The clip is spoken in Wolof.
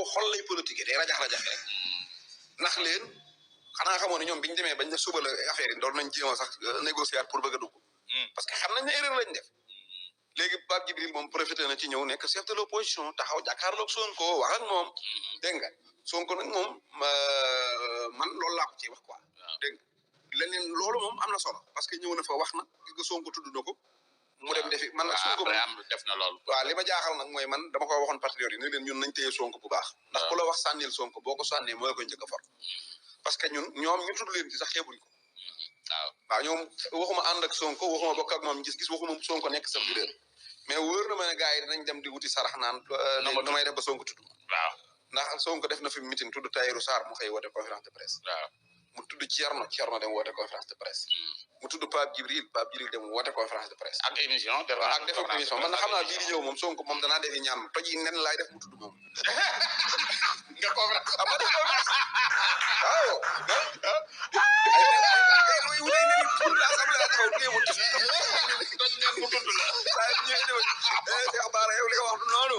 wow xol lay politique day rajax rek ndax leen xanaa xamoon ne ñoom biñu demee bañ ne suba la affaire yi doon nañ jéem sax négocier pour bëgg a dugg parce que xam nañ ne erreur lañ def léegi Pape Djibril moom profité na ci ñëw nekk chef de l'opposition taxaw jàkkaarloog Sonko wax ak moom dégg nga Sonko nag moom man loolu laa ko ci wax quoi dégg nga leneen loolu moom am na solo parce que ñëw na fa wax na gis nga Sonko tudd na ko mu dem defi man nag Sonko am def na loolu waaw li ma jaaxal nag mooy man dama ko waxoon patriote yi ne leen ñun nañ téye Sonko bu baax ndax ku la wax sànnil Sonko boo ko sànnee mooy koy njëkk a for parce que ñoom ñu tudd leen ci sax xeebuñ ko waaw ñoom waxuma ànd ak Sonko waxuma bokk ak moom gis-gis waxuma Sonko nekk sa leader mais wóor na ma ne gars yi dinañ dem di wuti sarax naan nu may def ba Sonko tudd waaw ndax Sonko def na fi meeting tudd Tahirou Sarr mu xëy woote conférence de presse waaw mu tudd Thierno dem woote conférence de presse mu tudd Pape Djibril dem woote conférence de presse ak émission def émission man na xam naa bii di ñëw moom Sonko moom danaa defi ñaan toj yi nen laay def mu tudd moom nga conférence ama def conférence waaw ay wuy ne ni pour l'assemblée la taxaw téewul toj ngeen mu tudd la waaye ñu indi Cheikh Bara yow li nga wax du noonu